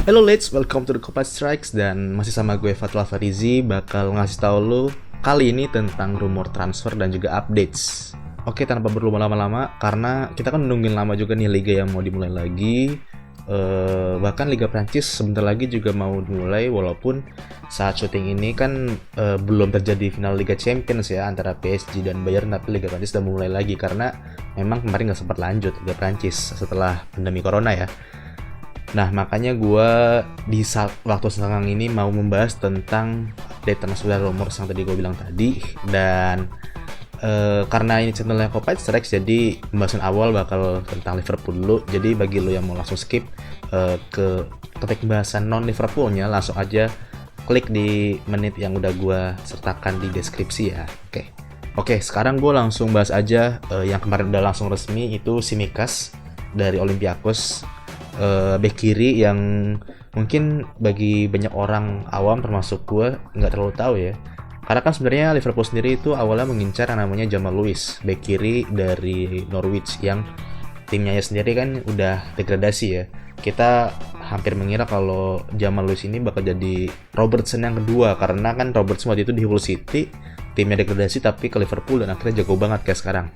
Hello Leeds, welcome to the Kopat Strikes. Dan masih sama gue Fatul Farizi, bakal ngasih tahu lo kali ini tentang rumor transfer dan juga updates. Oke, tanpa perlu lama-lama, karena kita kan nungguin lama juga nih liga yang mau dimulai lagi. Bahkan Liga Prancis sebentar lagi juga mau dimulai, walaupun saat syuting ini kan belum terjadi final Liga Champions ya antara PSG dan Bayern, tapi Liga Prancis sudah mulai lagi karena memang kemarin nggak sempat lanjut Liga Prancis setelah pandemi Corona ya. Nah, makanya gue di waktu sekarang ini mau membahas tentang update transfer rumor yang tadi gue bilang tadi. Dan karena ini channelnya Kopat Strikes, jadi pembahasan awal bakal tentang Liverpool dulu. Jadi bagi lo yang mau langsung skip ke topik pembahasan non Liverpoolnya, langsung aja klik di menit yang udah gue sertakan di deskripsi ya. Oke, sekarang gue langsung bahas aja yang kemarin udah langsung resmi, itu Tsimikas dari Olympiakos. Bek kiri yang mungkin bagi banyak orang awam termasuk gue nggak terlalu tahu ya, karena kan sebenarnya Liverpool sendiri itu awalnya mengincar yang namanya Jamal Lewis, bek kiri dari Norwich yang timnya sendiri kan udah degradasi ya. Kita hampir mengira kalau Jamal Lewis ini bakal jadi Robertson yang kedua, karena kan Robertson waktu itu di Hull City timnya degradasi tapi ke Liverpool dan akhirnya jago banget kayak sekarang.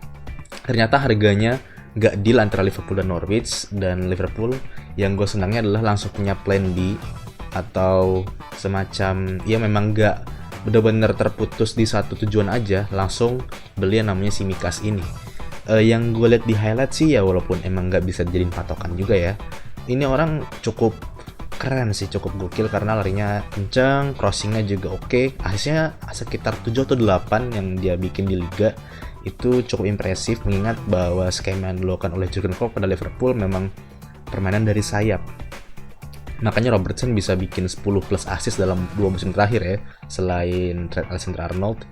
Ternyata harganya nggak deal antara Liverpool dan Norwich, dan Liverpool yang gue senangnya adalah langsung punya plan B atau semacam ya memang nggak benar-benar terputus di satu tujuan aja, langsung beli yang namanya Tsimikas ini. Yang gue lihat di highlight sih ya, walaupun emang nggak bisa dijadiin patokan juga ya, ini orang cukup keren sih, cukup gokil karena larinya kencang, crossingnya juga oke. Asisnya sekitar 7 atau 8 yang dia bikin di liga itu cukup impresif, mengingat bahwa skema yang dilakukan oleh Jurgen Klopp pada Liverpool memang permainan dari sayap. Makanya Robertson bisa bikin 10 plus assist dalam 2 musim terakhir ya, selain Trent Alexander-Arnold.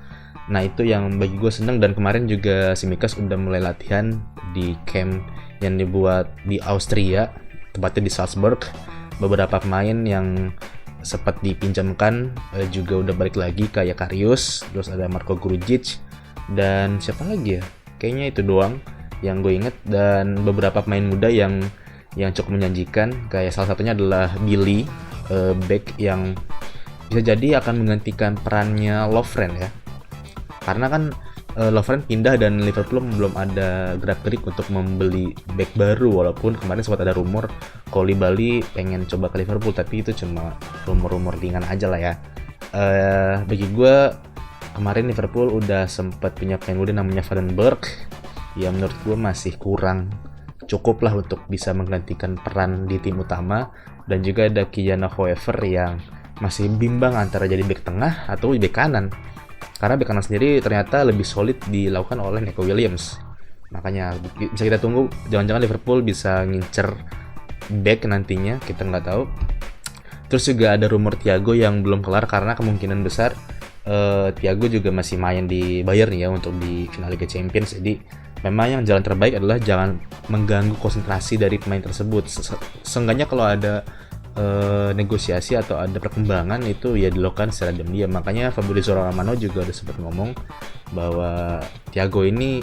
Nah, itu yang bagi gue seneng. Dan kemarin juga Tsimikas udah mulai latihan di camp yang dibuat di Austria, tepatnya di Salzburg. Beberapa pemain yang sempat dipinjamkan juga udah balik lagi, kayak Karius, terus ada Marko Grujic, dan siapa lagi ya? Kayaknya itu doang yang gue inget. Dan beberapa pemain muda yang cukup menjanjikan, kayak salah satunya adalah Billy, back yang bisa jadi akan menggantikan perannya Lovren ya. Karena kan Lovren pindah dan Liverpool belum ada gerak-gerik untuk membeli back baru, walaupun kemarin sempat ada rumor Koulibaly pengen coba ke Liverpool, tapi itu cuma rumor-rumor ringan aja lah ya. Bagi gue kemarin Liverpool udah sempat punya pemain muda namanya Vandenberg, yang menurut gue masih kurang cukup lah untuk bisa menggantikan peran di tim utama. Dan juga ada Kylian Hoever yang masih bimbang antara jadi bek tengah atau bek kanan, karena bek kanan sendiri ternyata lebih solid dilakukan oleh Neco Williams. Makanya bisa kita tunggu, jangan-jangan Liverpool bisa ngincer bek nantinya, kita nggak tahu. Terus juga ada rumor Thiago yang belum kelar, karena kemungkinan besar Thiago juga masih main di Bayern ya untuk di final Liga Champions. Jadi memang yang jalan terbaik adalah jangan mengganggu konsentrasi dari pemain tersebut. Seenggaknya kalau ada negosiasi atau ada perkembangan itu ya dilakukan secara diam-diam. Makanya Fabrizio Romano juga udah sempat ngomong bahwa Thiago ini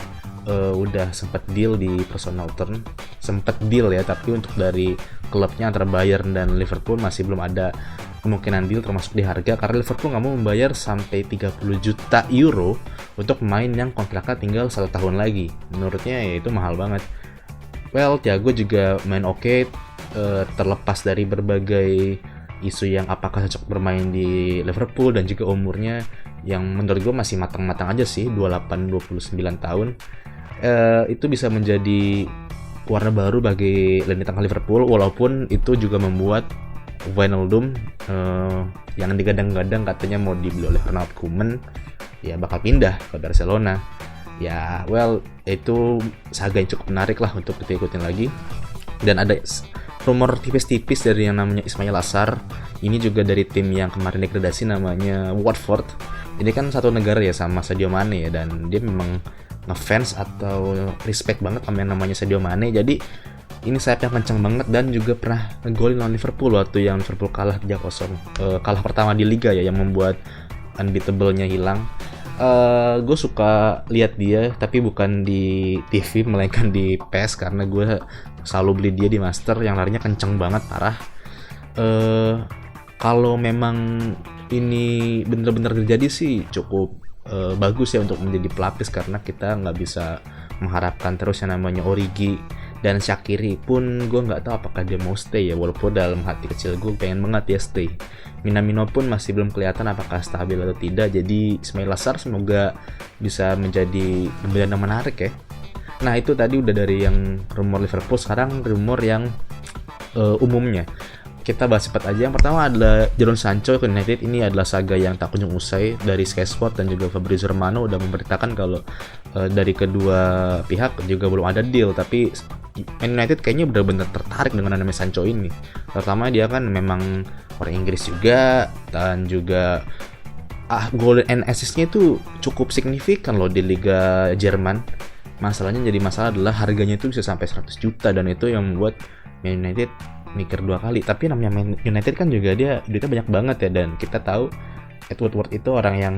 udah sempat deal di personal term, sempat deal ya, tapi untuk dari klubnya antara Bayern dan Liverpool masih belum ada kemungkinan deal termasuk di harga, karena Liverpool nggak mau membayar sampai 30 juta euro untuk pemain yang kontraknya tinggal 1 tahun lagi. Menurutnya ya itu mahal banget. Well, Thiago juga main oke, terlepas dari berbagai isu yang apakah cocok bermain di Liverpool dan juga umurnya yang menurut gue masih matang-matang aja sih, 28-29 tahun. Itu bisa menjadi warna baru bagi lini tengah Liverpool, walaupun itu juga membuat Wijnaldum yang digadang-gadang katanya mau dibeli oleh Ronald Koeman ya bakal pindah ke Barcelona. Ya well, itu saga yang cukup menarik lah untuk kita ikutin lagi. Dan ada rumor tipis-tipis dari yang namanya Ismail Assar. Ini juga dari tim yang kemarin degradasi namanya Watford. Ini kan satu negara ya sama Sadio Mane ya, dan dia memang ngefans atau respect banget sama yang namanya Sadio Mane. Jadi ini sayapnya kencang banget dan juga pernah ngegolin lawan Liverpool waktu yang Liverpool kalah 3-0. Kalah pertama di liga ya, yang membuat unbeatable-nya hilang. Gue suka lihat dia, tapi bukan di TV melainkan di PES, karena gue selalu beli dia di Master yang larinya kenceng banget, parah. eh kalau memang ini benar-benar terjadi sih cukup bagus ya untuk menjadi pelapis, karena kita nggak bisa mengharapkan terus yang namanya Origi dan Shaqiri pun gue nggak tahu apakah dia mau stay ya, walaupun dalam hati kecil gue pengen banget dia stay. Minamino pun masih belum kelihatan apakah stabil atau tidak, jadi Ismail Assar semoga bisa menjadi pembelian yang menarik ya. Nah itu tadi udah dari yang rumor Liverpool, sekarang rumor yang umumnya. Kita bahas cepat aja. Yang pertama adalah Jadon Sancho ke United. Ini adalah saga yang tak kunjung usai. Dari Sky Sport dan juga Fabrizio Romano udah memberitakan kalau dari kedua pihak juga belum ada deal, tapi Man United kayaknya benar-benar tertarik dengan namanya Sancho ini. Terutama dia kan memang orang Inggris juga, dan juga goal and assist-nya itu cukup signifikan loh di Liga Jerman. Masalahnya jadi masalah adalah harganya itu bisa sampai 100 juta, dan itu yang membuat Man United mikir dua kali. Tapi namanya Man United kan juga dia duitnya banyak banget ya, dan kita tahu Edward Ward itu orang yang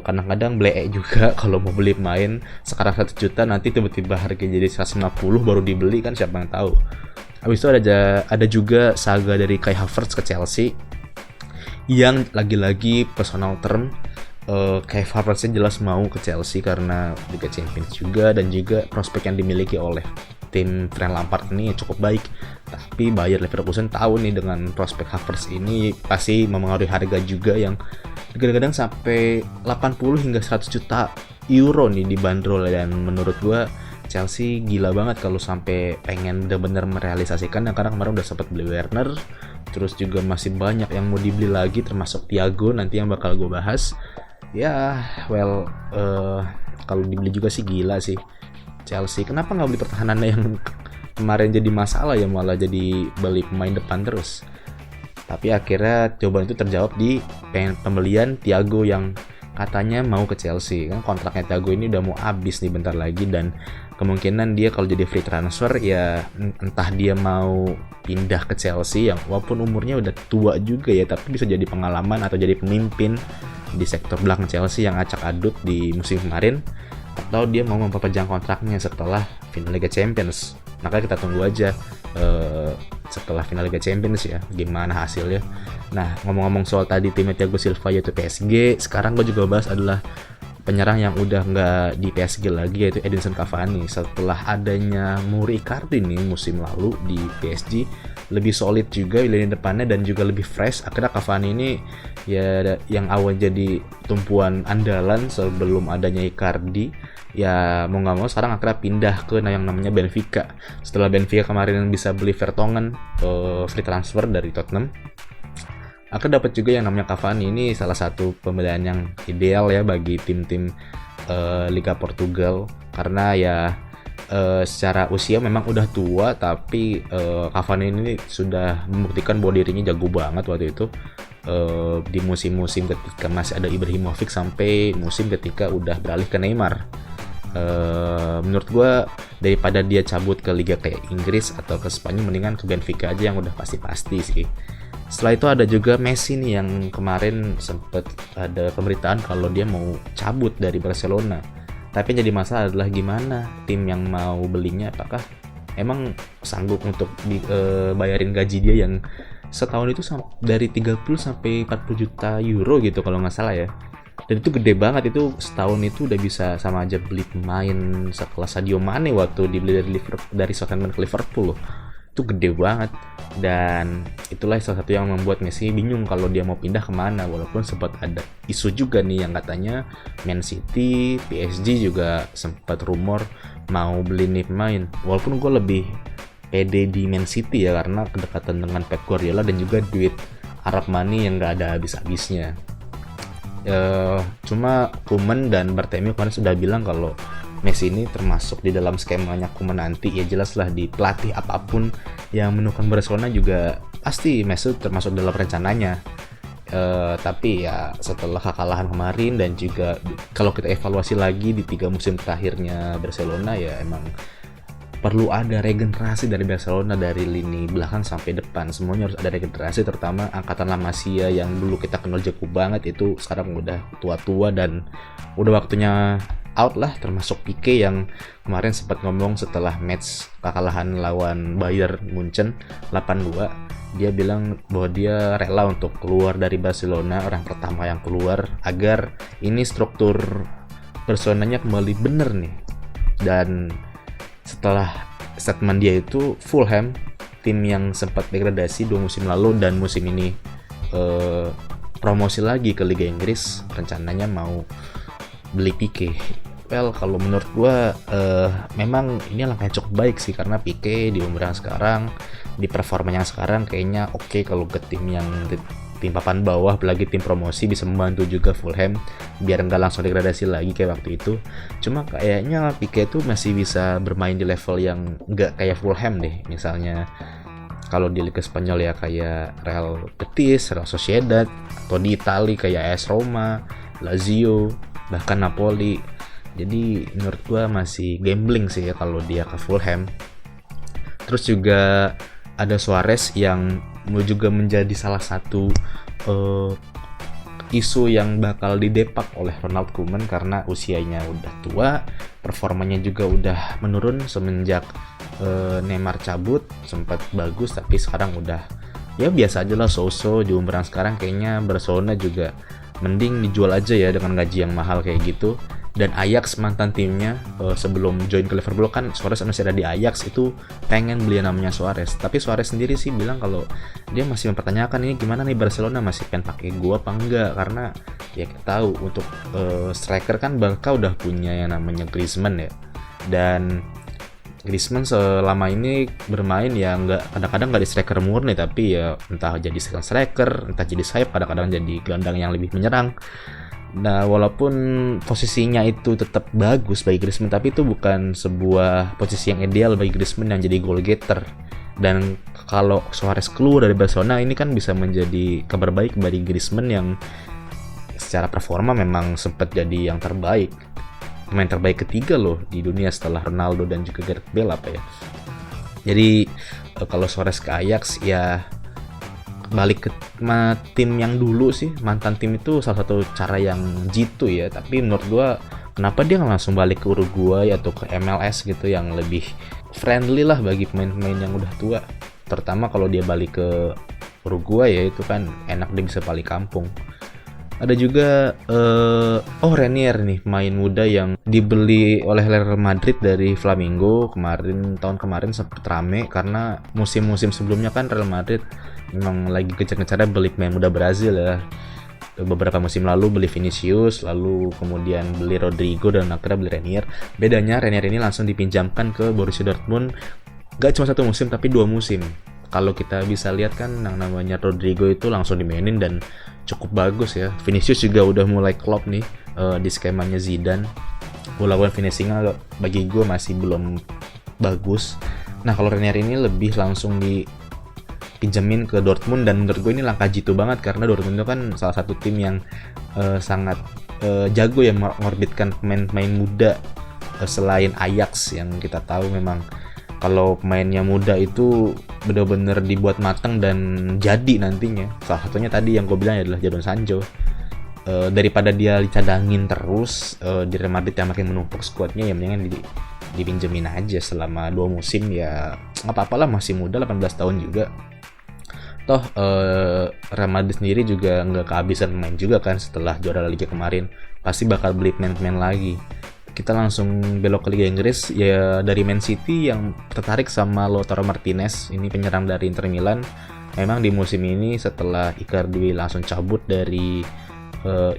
kadang-kadang bleek juga kalau mau beli pemain. Sekarang 100 juta, nanti tiba-tiba harganya jadi 150 baru dibeli, kan siapa yang tahu. Habis itu ada juga saga dari Kai Havertz ke Chelsea yang lagi-lagi personal term. Kai Havertz jelas mau ke Chelsea karena Liga Champions juga, dan juga prospek yang dimiliki oleh tim Frank Lampard ini cukup baik. Tapi Bayer Leverkusen tahu nih dengan prospek Havertz ini pasti mempengaruhi harga juga, yang kadang-kadang sampai 80 hingga 100 juta euro nih dibanderol. Dan menurut gua Chelsea gila banget kalau sampai pengen benar-benar merealisasikan, karena kemarin udah sempat beli Werner, terus juga masih banyak yang mau dibeli lagi termasuk Thiago nanti yang bakal gue bahas. Ya, kalau dibeli juga sih gila sih Chelsea. Kenapa nggak beli pertahanannya yang kemarin jadi masalah ya, malah jadi beli pemain depan terus. Tapi akhirnya jawaban itu terjawab di pembelian Thiago yang katanya mau ke Chelsea. Kan kontraknya Thiago ini udah mau habis nih bentar lagi, dan kemungkinan dia kalau jadi free transfer ya entah dia mau pindah ke Chelsea yang walaupun umurnya udah tua juga ya, tapi bisa jadi pengalaman atau jadi pemimpin di sektor belakang Chelsea yang acak adut di musim kemarin, atau dia mau memperpanjang kontraknya setelah final Liga Champions. Maka kita tunggu aja setelah final Liga Champions ya gimana hasilnya. Nah, ngomong-ngomong soal tadi timnya Thiago Silva yaitu PSG, sekarang gue juga bahas adalah penyerang yang udah nggak di PSG lagi, yaitu Edinson Cavani. Setelah adanya Mauro Icardi nih musim lalu di PSG, lebih solid juga lini depannya dan juga lebih fresh. Akhirnya Cavani ini ya yang awal jadi tumpuan andalan sebelum adanya Icardi, ya mau nggak mau sekarang akhirnya pindah ke yang namanya Benfica. Setelah Benfica kemarin bisa beli Vertonghen free transfer dari Tottenham, akhirnya dapat juga yang namanya Cavani. Ini salah satu pembelian yang ideal ya bagi tim-tim Liga Portugal, karena ya secara usia memang udah tua, tapi Cavani ini sudah membuktikan bahwa dirinya jago banget waktu itu di musim-musim ketika masih ada Ibrahimovic sampai musim ketika udah beralih ke Neymar. Menurut gue daripada dia cabut ke liga kayak Inggris atau ke Spanyol, mendingan ke Benfica aja yang udah pasti-pasti sih. Setelah itu ada juga Messi nih yang kemarin sempet ada pemberitaan kalau dia mau cabut dari Barcelona. Tapi yang jadi masalah adalah gimana tim yang mau belinya, apakah emang sanggup untuk bayarin gaji dia yang setahun itu dari 30 sampai 40 juta euro gitu kalau nggak salah ya. Dan itu gede banget, itu setahun itu udah bisa sama aja beli pemain sekelas Sadio Mane waktu dibeli dari Southampton ke Liverpool loh. Itu gede banget, dan itulah salah satu yang membuat Messi bingung kalau dia mau pindah kemana. Walaupun sempat ada isu juga nih yang katanya Man City, PSG juga sempat rumor mau beli nih pemain. Walaupun gue lebih pede di Man City ya, karena kedekatan dengan Pep Guardiola dan juga duit Arab money yang gak ada habis-habisnya. Cuma Koeman dan Bartomeu kemarin sudah bilang kalau Messi ini termasuk di dalam skemanya Koeman nanti. Ya jelas lah, di pelatih apapun yang menukang Barcelona juga pasti Messi termasuk dalam rencananya. Tapi ya setelah kekalahan kemarin dan juga kalau kita evaluasi lagi di 3 musim terakhirnya Barcelona, ya emang perlu ada regenerasi dari Barcelona, dari lini belakang sampai depan. Semuanya harus ada regenerasi, terutama angkatan La Masia yang dulu kita kenal jago banget itu sekarang udah tua-tua dan udah waktunya out lah. Termasuk Pique yang kemarin sempat ngomong setelah match kekalahan lawan Bayern Munchen 8-2, Dia bilang bahwa dia rela untuk keluar dari Barcelona, orang pertama yang keluar, agar ini struktur Barcelonanya kembali bener nih. Dan setelah statement dia itu, Fulham, tim yang sempat degradasi 2 musim lalu dan musim ini promosi lagi ke Liga Inggris, rencananya mau beli Pique. Well, kalau menurut gua memang ini langkah yang cukup baik sih, karena Pique di umur yang sekarang, di performanya sekarang kayaknya oke kalau ke tim yang tim papan bawah, apalagi tim promosi, bisa membantu juga Fulham biar nggak langsung degradasi lagi kayak waktu itu. Cuma kayaknya Pique itu masih bisa bermain di level yang nggak kayak Fulham deh. Misalnya kalau di Liga Spanyol ya kayak Real Betis, Real Sociedad, atau di Italia kayak AS Roma, Lazio, bahkan Napoli. Jadi menurut gua masih gambling sih ya kalau dia ke Fulham. Terus juga ada Suarez yang juga menjadi salah satu isu yang bakal didepak oleh Ronald Koeman karena usianya udah tua, performanya juga udah menurun semenjak Neymar cabut. Sempat bagus tapi sekarang udah ya biasa aja lah, so-so. Di umuran sekarang kayaknya Barcelona juga mending dijual aja ya dengan gaji yang mahal kayak gitu. Dan Ajax, mantan timnya sebelum join ke Liverpool kan Suarez masih ada di Ajax, itu pengen beli namanya Suarez. Tapi Suarez sendiri sih bilang kalau dia masih mempertanyakan ini gimana nih Barcelona, masih pengen pakai gua apa enggak, karena ya kita tahu untuk striker kan Barca udah punya yang namanya Griezmann ya. Dan Griezmann selama ini bermain ya kadang-kadang nggak di striker murni, tapi ya entah jadi second striker, entah jadi sayap, kadang-kadang jadi gelandang yang lebih menyerang. Nah, walaupun posisinya itu tetap bagus bagi Griezmann, tapi itu bukan sebuah posisi yang ideal bagi Griezmann yang jadi goal getter. Dan kalau Suarez keluar dari Barcelona, ini kan bisa menjadi kabar baik bagi Griezmann yang secara performa memang sempat jadi yang terbaik, pemain terbaik ketiga loh di dunia setelah Ronaldo dan juga Gareth Bale apa ya. Jadi kalau Suarez ke Ajax ya balik ke tim yang dulu sih, mantan tim itu salah satu cara yang jitu ya. Tapi menurut gua kenapa dia nggak langsung balik ke Uruguay atau ke MLS gitu yang lebih friendly lah bagi pemain-pemain yang udah tua. Terutama kalau dia balik ke Uruguay ya, itu kan enak, dia bisa balik kampung. Ada juga Renier nih, pemain muda yang dibeli oleh Real Madrid dari Flamengo tahun kemarin sempat rame karena musim-musim sebelumnya kan Real Madrid memang lagi kejar-kejarnya beli pemain muda Brazil ya. Beberapa musim lalu beli Vinicius, lalu kemudian beli Rodrigo, dan akhirnya beli Renier. Bedanya Renier ini langsung dipinjamkan ke Borussia Dortmund, gak cuma 1 musim tapi 2 musim. Kalau kita bisa lihat kan yang namanya Rodrigo itu langsung dimainin dan cukup bagus ya. Vinicius juga udah mulai klop nih di skemanya Zidane. Walaupun finishingnya bagi gue masih belum bagus. Nah kalau Renier ini lebih langsung dipinjemin ke Dortmund, dan menurut gue ini langkah jitu banget karena Dortmund itu kan salah satu tim yang sangat jago ya mengorbitkan pemain-pemain muda selain Ajax yang kita tahu memang kalau pemainnya muda itu benar-benar dibuat matang dan jadi nantinya. Salah satunya tadi yang gue bilang adalah Jadon Sancho. Daripada dia dicadangin terus di Real Madrid yang makin menumpuk skuadnya, ya mendingan dipinjemin aja selama 2 musim ya nggak apa-apa lah, masih muda, 18 tahun juga. Toh Real Madrid sendiri juga nggak kehabisan pemain juga kan setelah juara Liga kemarin, pasti bakal beli pemain-pemain lagi. Kita langsung belok ke Liga Inggris ya, dari Man City yang tertarik sama Lautaro Martinez, ini penyerang dari Inter Milan. Memang di musim ini setelah Icardi langsung cabut dari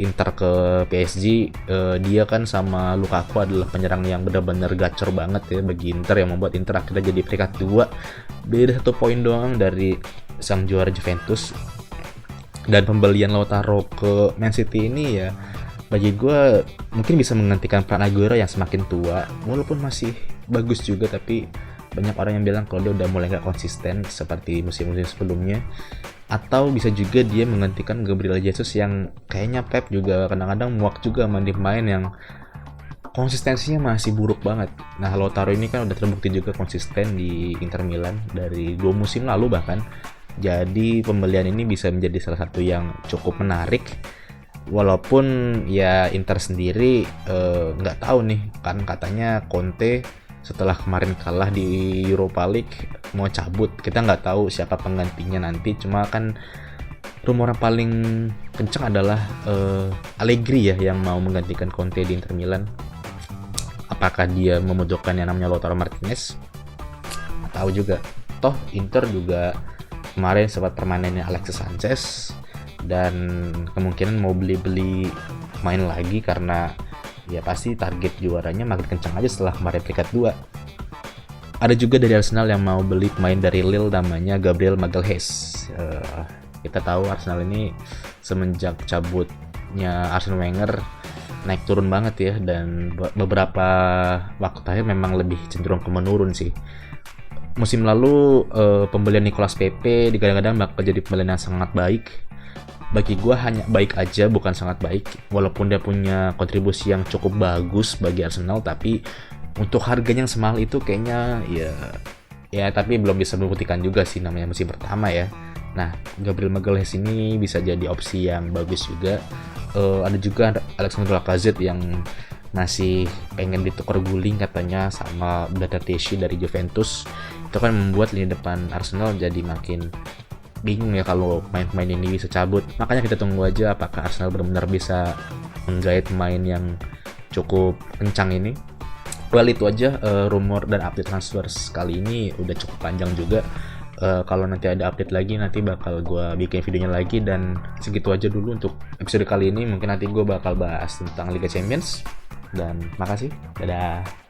Inter ke PSG, dia kan sama Lukaku adalah penyerang yang benar-benar gacor banget ya bagi Inter, yang membuat Inter akhirnya jadi peringkat 2, beda 1 poin doang dari sang juara Juventus. Dan pembelian Lautaro ke Man City ini ya bagi gue mungkin bisa menggantikan peran Aguero yang semakin tua, walaupun masih bagus juga, tapi banyak orang yang bilang kalau dia udah mulai gak konsisten seperti musim-musim sebelumnya. Atau bisa juga dia menggantikan Gabriel Jesus yang kayaknya Pep juga kadang-kadang muak juga sama pemain yang konsistensinya masih buruk banget. Nah Lautaro ini kan udah terbukti juga konsisten di Inter Milan dari 2 musim lalu bahkan. Jadi pembelian ini bisa menjadi salah satu yang cukup menarik. Walaupun ya Inter sendiri nggak tahu nih, kan katanya Conte setelah kemarin kalah di Europa League mau cabut. Kita nggak tahu siapa penggantinya nanti, cuma kan rumor yang paling kencang adalah Allegri ya yang mau menggantikan Conte di Inter Milan. Apakah dia memojokkan yang namanya Lautaro Martinez? Tahu juga. Toh Inter juga kemarin sempat permanennya Alexis Sanchez dan kemungkinan mau beli main lagi karena ya pasti target juaranya makin kencang aja setelah kemarin peringkat 2. Ada juga dari Arsenal yang mau beli pemain dari Lille namanya Gabriel Magalhaes. Kita tahu Arsenal ini semenjak cabutnya Arsene Wenger naik turun banget ya, dan beberapa waktu terakhir memang lebih cenderung ke menurun sih. Musim lalu pembelian Nicolas Pepe digadang-gadang bakal jadi pembelian yang sangat baik. Bagi gue hanya baik aja, bukan sangat baik. Walaupun dia punya kontribusi yang cukup bagus bagi Arsenal, tapi untuk harganya yang semahal itu kayaknya ya tapi belum bisa membuktikan juga sih, namanya musim pertama ya. Nah, Gabriel Magalhaes ini bisa jadi opsi yang bagus juga. Ada juga Alexandre Lacazette yang masih pengen ditukar guling katanya sama Bernardeschi dari Juventus. Itu kan membuat lini depan Arsenal jadi makin bingung ya kalau main-main ini bisa cabut. Makanya kita tunggu aja apakah Arsenal benar-benar bisa menggait pemain yang cukup kencang ini. Well, itu aja rumor dan update transfer kali ini, udah cukup panjang juga. Kalau nanti ada update lagi nanti bakal gue bikin videonya lagi, dan segitu aja dulu untuk episode kali ini. Mungkin nanti gue bakal bahas tentang Liga Champions, dan makasih, dadah.